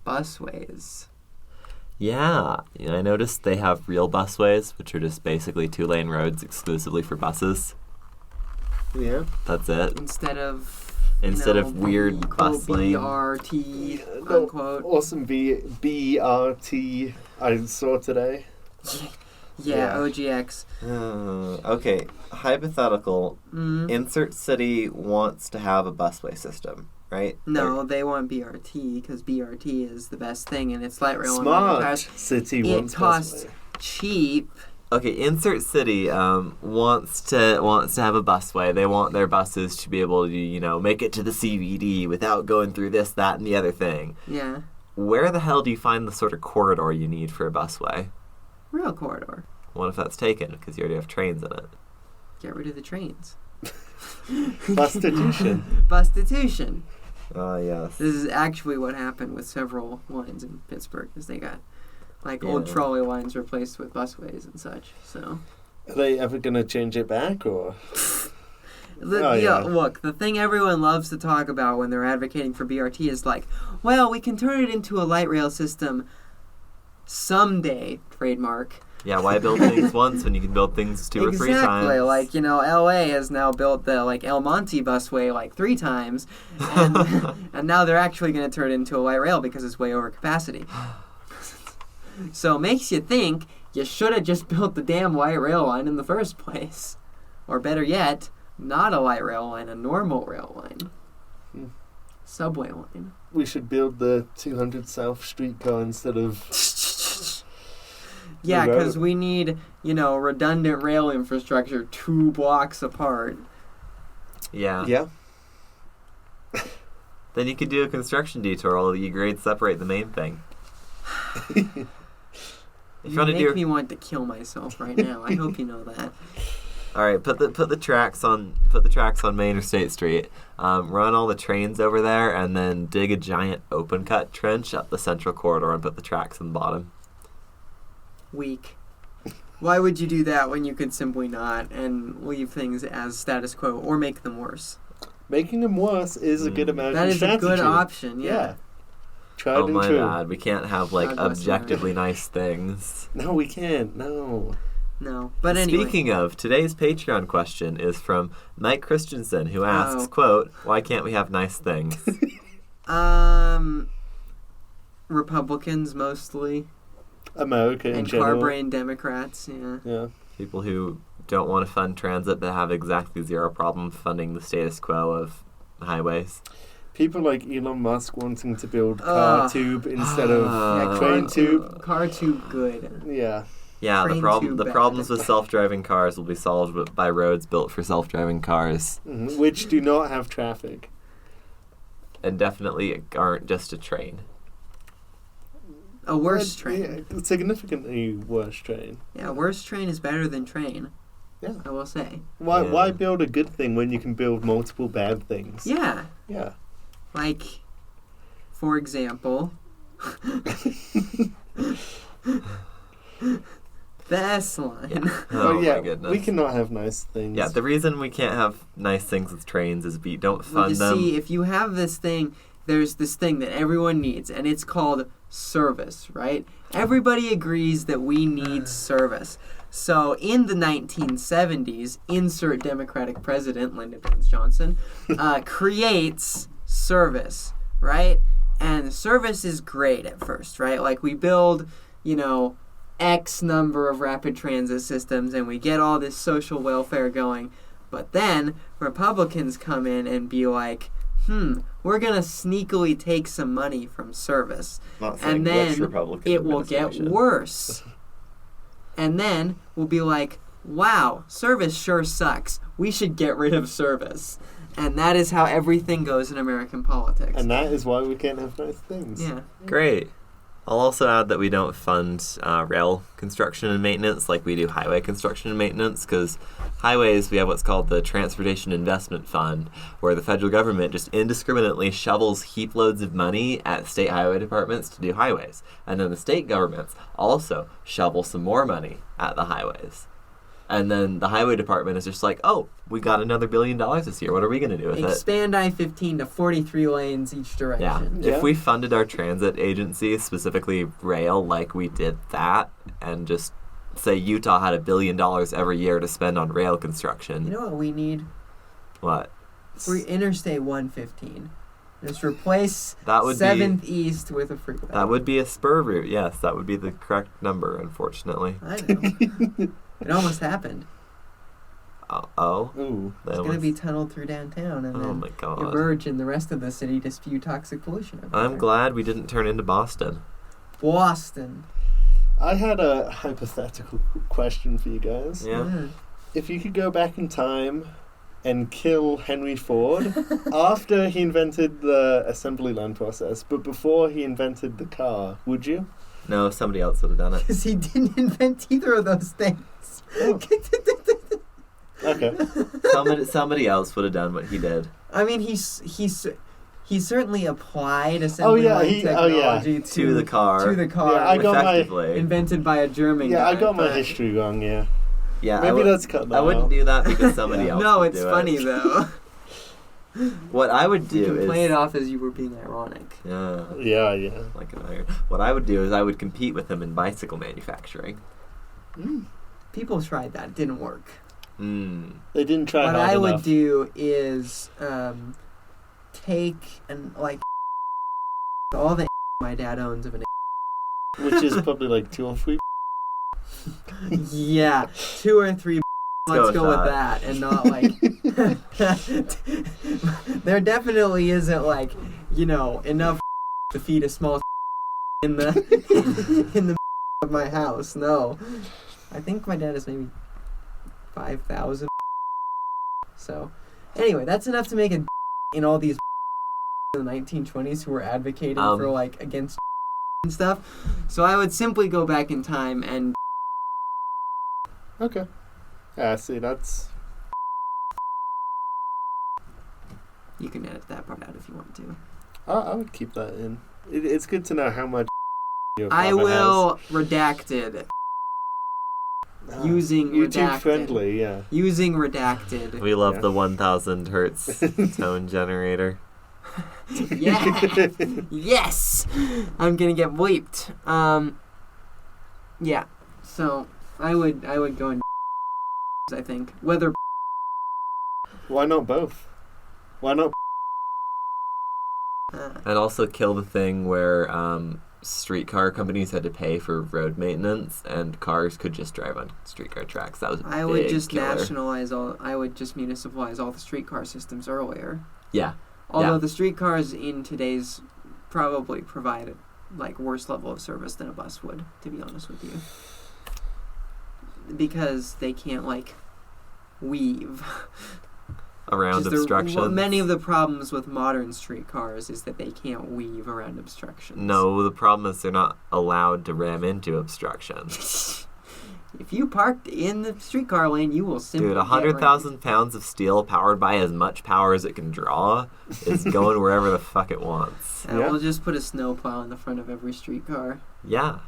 busways. Yeah, I noticed they have real busways, which are just basically 2-lane roads exclusively for buses. Yeah. That's it. Instead of weird bus lane. BRT, unquote. Awesome BRT I saw today. Yeah, OGX. Okay, hypothetical. Insert city wants to have a busway system, right? No, they want BRT because BRT is the best thing, and it's light rail. Smart city wants busway. It costs cheap. Okay, insert city wants to have a busway. They want their buses to be able to, make it to the CBD without going through this, that, and the other thing. Yeah. Where the hell do you find the sort of corridor you need for a busway? Real corridor. What if that's taken because you already have trains in it? Get rid of the trains. Bustitution. Bustitution. Yes. This is actually what happened with several lines in Pittsburgh, is they got old trolley lines replaced with busways and such. So. Are they ever going to change it back, or? Look, the thing everyone loves to talk about when they're advocating for BRT is we can turn it into a light rail system someday, trademark. Yeah, why build things once when you can build things 2 or 3 times? Exactly. LA has now built the El Monte busway 3 times, and now they're actually going to turn it into a light rail because it's way over capacity. So it makes you think you should have just built the damn light rail line in the first place. Or better yet, not a light rail line, a normal rail line. Subway line. We should build the 200 South streetcar instead of... Yeah, because we need, redundant rail infrastructure 2 blocks apart. Yeah. Yeah. Then you could do a construction detour, although you grade separate the main thing. You make me want to kill myself right now. I hope you know that. All right, put the tracks on Main or State Street. Run all the trains over there, and then dig a giant open cut trench up the central corridor and put the tracks in the bottom. Weak. Why would you do that when you could simply not and leave things as status quo or make them worse? Making them worse is a good American strategy. That is a good option, yeah. Tried and true. God, we can't have objectively nice things. No, we can't. No. But anyway. Speaking of, today's Patreon question is from Mike Christensen, who asks, quote, "Why can't we have nice things?" Republicans mostly. America in general. And car-brained Democrats, Yeah. People who don't want to fund transit but have exactly zero problem funding the status quo of highways. People like Elon Musk wanting to build car tube instead of train tube. Car tube good. Yeah. Yeah, the problems with self-driving cars will be solved by roads built for self-driving cars. Mm-hmm. Which do not have traffic. And definitely aren't just a train. A worse train. Yeah, significantly worse train. Yeah, worse train is better than train. Yeah. I will say. Why build a good thing when you can build multiple bad things? Yeah. Yeah. For example... the S line. Yeah. My goodness. We cannot have nice things. Yeah, the reason we can't have nice things with trains is we don't fund them. See, if you have this thing, there's this thing that everyone needs, and it's called service, right? Everybody agrees that we need service. So in the 1970s, insert Democratic president, Lyndon Johnson, creates service, right? And service is great at first, right? Like we build, X number of rapid transit systems and we get all this social welfare going. But then Republicans come in and be like, we're going to sneakily take some money from service. And then it will get worse. And then we'll be like, wow, service sure sucks. We should get rid of service. And that is how everything goes in American politics. And that is why we can't have nice things. Yeah. Great. I'll also add that we don't fund rail construction and maintenance like we do highway construction and maintenance, because highways, we have what's called the Transportation Investment Fund, where the federal government just indiscriminately shovels heap loads of money at state highway departments to do highways. And then the state governments also shovel some more money at the highways. And then the highway department is just like, oh, we got another $1 billion this year. What are we going to do with it? Expand I-15 to 43 lanes each direction. Yeah. If we funded our transit agency, specifically rail, like we did that, and just say Utah had $1 billion every year to spend on rail construction. You know what we need? What? Interstate 115. Just replace 7th East with a freeway. That would be a spur route, yes. That would be the correct number, unfortunately. I know. It almost happened. Oh? Ooh. It's going to be tunneled through downtown and then emerge in the rest of the city to spew toxic pollution everywhere. I'm glad we didn't turn into Boston. Boston. I had a hypothetical question for you guys. Yeah. If you could go back in time and kill Henry Ford after he invented the assembly line process, but before he invented the car, would you? No, somebody else would have done it. Because he didn't invent either of those things. Oh. Okay. Somebody else would have done what he did. I mean, he certainly applied assembly line technology to the car. To the car. Yeah, I got invented by a German guy. I got my history wrong, yeah. Yeah, maybe let's cut that out. I wouldn't do that because somebody else No, would it's do funny, it. though. What I would do you can is... play it off as you were being ironic. Yeah. Like an iron. What I would do is I would compete with him in bicycle manufacturing. People tried that. It didn't work. They didn't try hard enough. What I would do is take and all the my dad owns of an which is probably like 2 or 3. Yeah, 2 or 3. Let's go with that and not like there definitely isn't enough to feed a small in the of my house. No, I think my dad is maybe 5,000. So anyway, that's enough to make a in all these in the 1920s who were advocating for against and stuff. So I would simply go back in time and okay. Yeah, see, that's... You can edit that part out if you want to. I would keep that in. It's good to know how much your I father will has. redacted. Using YouTube redacted. friendly, yeah. Using redacted. We love the 1,000 hertz tone generator. Yeah. Yes. I'm gonna get bleeped. Yeah. So I would go and I think whether. Why not both? Why not? And also kill the thing where streetcar companies had to pay for road maintenance and cars could just drive on streetcar tracks. That was a I would just killer. I would just municipalize all the streetcar systems earlier. Yeah. Although the streetcars in today's probably provide worse level of service than a bus would, to be honest with you. Because they can't weave around obstructions. Many of the problems with modern streetcars is that they can't weave around obstructions. No, the problem is they're not allowed to ram into obstructions. If you parked in the streetcar lane, you will simply 100,000 pounds of steel powered by as much power as it can draw is going wherever the fuck it wants. And we'll just put a snowplow in the front of every streetcar. Yeah.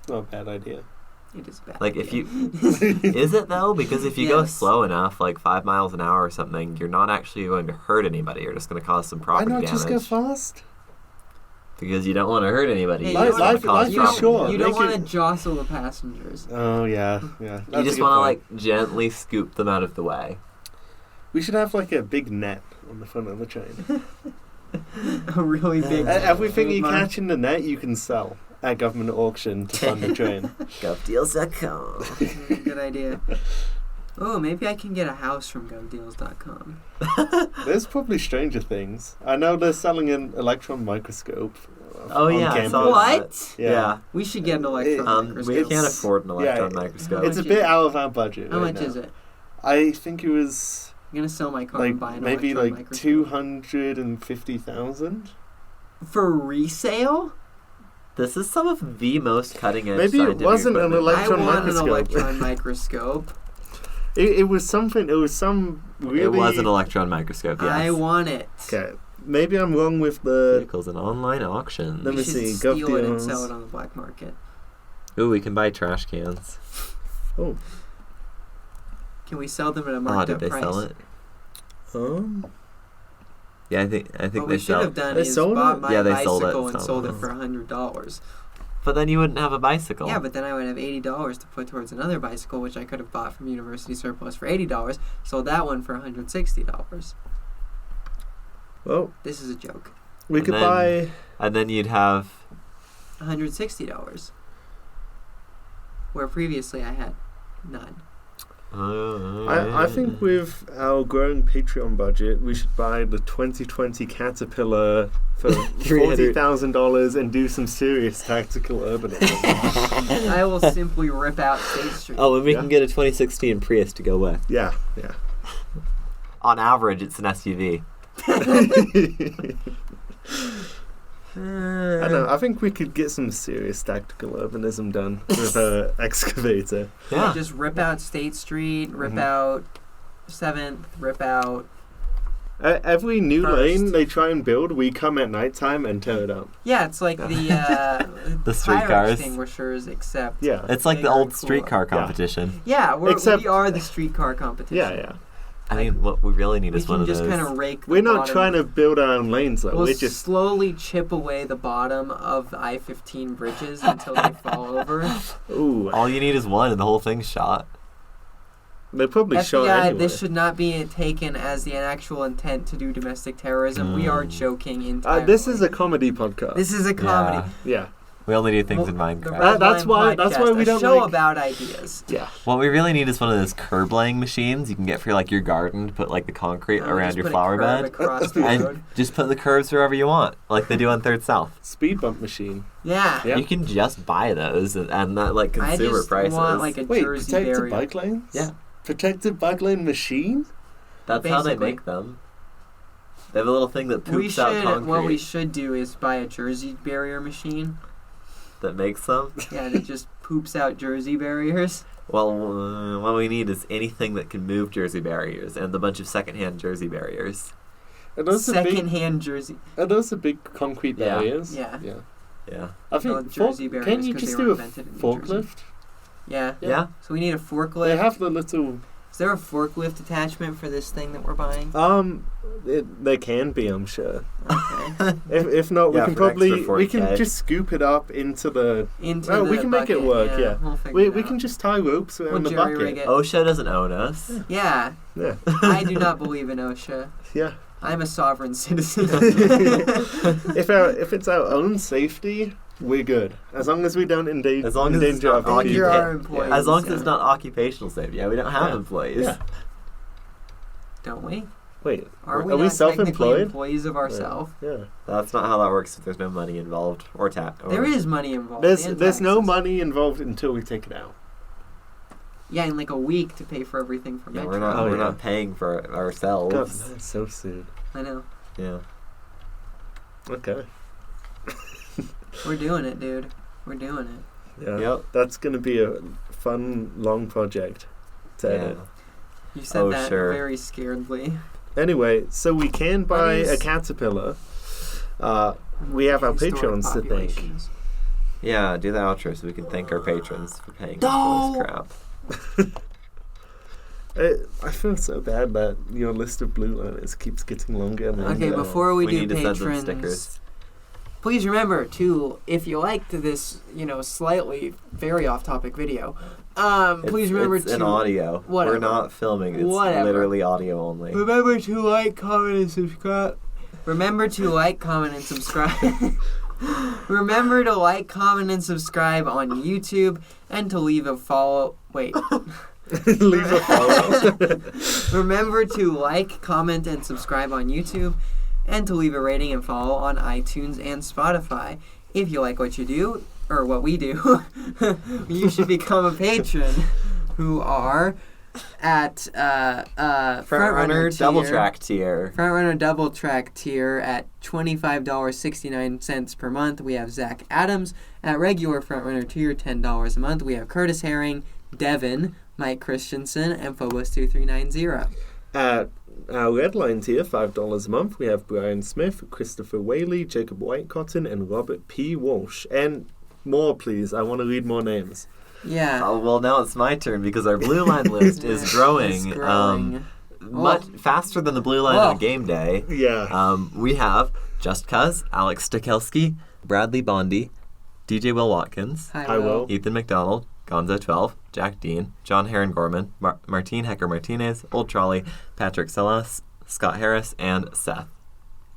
Not a bad idea. It is bad. If you... Is it, though? Because if you go slow enough, 5 miles an hour or something, you're not actually going to hurt anybody. You're just going to cause some property damage. Why not just go fast? Because you don't want to hurt anybody. Hey, life is short. You don't want to jostle the passengers. Oh, yeah. You just want to, gently scoop them out of the way. We should have, a big net on the front of the train. A really big... Everything you catch in the net, you can sell at government auction to fund the train. GovDeals.com. Good idea. Oh, maybe I can get a house from GovDeals.com. There's probably stranger things. I know they're selling an electron microscope. Oh, yeah. I saw what? that. Yeah. We should get an electron microscope. We can't afford an electron microscope. It's a bit out of our budget. How right much now. is it? I think it was... I'm going to sell my car and buy an maybe electron like microscope. 250,000. For resale? This is some of the most cutting-edge Maybe it wasn't an electron microscope. I want an electron microscope. It was something. It was some really... It was an electron microscope, yes. I want it. Okay. Maybe I'm wrong with the... Vehicles and online auctions. Let me see. We should steal it and sell it on the black market. Ooh, we can buy trash cans. Oh. Can we sell them at a marked up did they price? sell it? Yeah, I think what they we should sell. have done They is sold bought it? my Yeah, they sold it. bicycle and sold it Oh. for $100. But then you wouldn't have a bicycle. Yeah, but then I would have $80 to put towards another bicycle, which I could have bought from University Surplus for $80. Sold that one for $160. Well, This is a joke. we could buy... And then you'd have... $160. Where previously I had none. I think with our growing Patreon budget, we should buy the 2020 Caterpillar for $40,000 and do some serious tactical urbanism. I will simply rip out State Street. Oh, and we can get a 2016 Prius to go with. Yeah. On average, it's an SUV. I don't know. I think we could get some serious tactical urbanism done with an excavator. Yeah. Just rip out State Street, rip out 7th, rip out... Every new First. lane they try and build, we come at nighttime and tear it up. Yeah, it's like the The fire streetcars. extinguishers, except... Yeah. It's like the bigger old and streetcar cooler. competition. Yeah, Except- we are the streetcar competition. Yeah. I mean, what we really need We is one can of just those. kind of rake the We're not bottom. trying to build our own lanes, though. We'll We're just... slowly chip away the bottom of the I-15 bridges until they fall over. Ooh. All you need is one, and the whole thing's shot. They probably shot FBI, anyway. this should not be taken as the actual intent to do domestic terrorism. We are joking entirely. This is a comedy podcast. This is a comedy. Yeah. We only do things in The Minecraft. Red That's Line why Podcast, we don't a show like- about ideas. Yeah. What we really need is one of those curb laying machines you can get for like your garden to put like the concrete around Just your put a flower curb bed. across the road. And just put the curbs wherever you want, like they do on 3rd South. Speed bump machine. Yeah. Yeah. You can just buy those and not like I consumer just prices. want like a Wait, Jersey protected barrier. bike lanes? Yeah. Protected bike lane machine? That's how they Basically. make them. They have a little thing that poops out concrete What we should do is buy a Jersey barrier machine. that makes them. Yeah, that just poops out Jersey barriers. Well, what we need is anything that can move Jersey barriers and a bunch of secondhand Jersey barriers. Are those the big, Second-hand Jersey. are those the big concrete Yeah. barriers? Yeah. Yeah. I think No, Jersey barriers can you 'cause just they do were a invented in New Jersey. forklift? Yeah. Yeah. So we need a forklift. They have the little... Is there a forklift attachment for this thing that we're buying? There can be, I'm sure. Okay. If not, Yeah, we can for an extra probably... We can 40K. just scoop it up into the... Into Oh, the we can make it bucket, work, yeah. We'll figure We it out. can just tie ropes around We'll the jerry-rig bucket. it. OSHA doesn't own us. Yeah. Yeah. I do not believe in OSHA. Yeah. I'm a sovereign citizen. If it's our own safety, we're good. As long as we don't As long as it's endanger not other Endanger people. our employees. As long as Yeah. it's not occupational safety. Yeah, we don't have Yeah. employees. Yeah. Don't we? Wait, Are we are we not technically self-employed? employees of ourselves? Yeah. That's not how that works if there's no money involved or tax. There is money involved. There's and no taxes. money involved until we take it out. Yeah, in like a week to pay for everything for Yeah, Metro. we're not. Oh, we're yeah. not paying for God, ourselves. that's so soon. I know. Yeah. Okay. We're doing it, dude. We're doing it. Yeah. Yep. That's gonna be a fun, long project to Yeah. edit. You said Oh, that sure. very scaredly. Anyway, so we can buy is- a Caterpillar. We have our Historic Patreons to thank. populations. Yeah. Do the outro so we can thank our patrons for paying for No! this crap. I feel so bad that your list of blue liners keeps getting longer and longer. Okay, before we do need to send them patrons, stickers. please remember to, if you liked this, slightly very off-topic video, please remember it's to an audio. whatever. We're not filming. It's Whatever. literally audio only. remember to like, comment, and subscribe. Remember to like, comment, and subscribe. Remember to like, comment, and subscribe on YouTube, and to leave a follow. Wait. Leave a follow. Remember to like, comment, and subscribe on YouTube, and to leave a rating and follow on iTunes and Spotify. If you like what you do, or what we do, you should become a patron, who are at Frontrunner Double Track tier. Frontrunner Double Track tier at $25.69 per month. We have Zach Adams. At regular Frontrunner tier, $10 a month. We have Curtis Herring, Devin, Mike Christensen, and Phobos2390. At our red line tier, $5 a month, we have Brian Smith, Christopher Whaley, Jacob Whitecotton, and Robert P. Walsh. And more, please. I want to read more names. Yeah. Oh, well, now it's my turn because our blue line list is growing. It's growing. Much faster than the blue line on game day. Yeah. We have Just Cuz, Alex Stokowski, Bradley Bondi, DJ Will Watkins, Hi, Will. Ethan McDonald, Gonzo12, Jack Dean, John Heron Gorman, Martine Hecker Martinez, Old Trolley, Patrick Salas, Scott Harris, and Seth.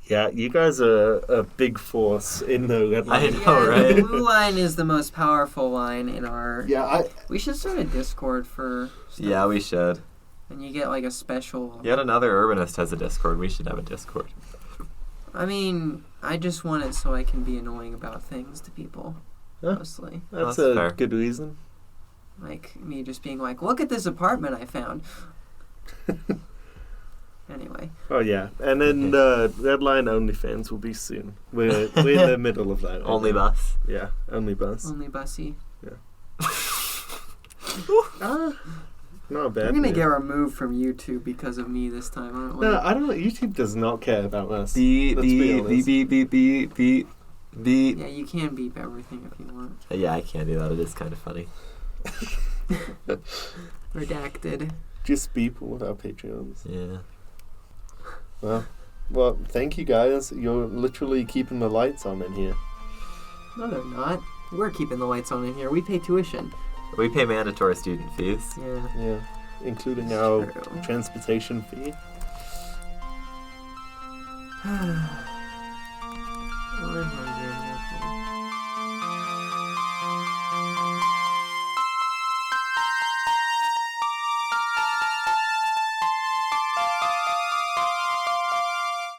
Yeah, you guys are a big force in the red line. I know, right? The blue line is the most powerful line in our... Yeah, We should start a Discord for stuff. Yeah, we should. And you get like a special... Yet another urbanist has a Discord. We should have a Discord. I mean, I just want it so I can be annoying about things to people, mostly. That's That's a fair. good reason. Like, me just being like, look at this apartment I found. Anyway. Oh, yeah. And then the red line OnlyFans will be soon. We're in the middle of that. Right Only now. bus. Yeah, only bus. Only Bussy. Not bad. We're going to get removed from YouTube because of me this time, aren't we? No, I don't know. YouTube does not care about us. Beep. Yeah, you can beep everything if you want. Yeah, I can't do that. It is kind of funny. Redacted. Just beep with our Patreons. Yeah. Well, thank you guys. You're literally keeping the lights on in here. No, they're not. We're keeping the lights on in here. We pay tuition. We pay mandatory student fees. Yeah. Including It's our true. transportation fee.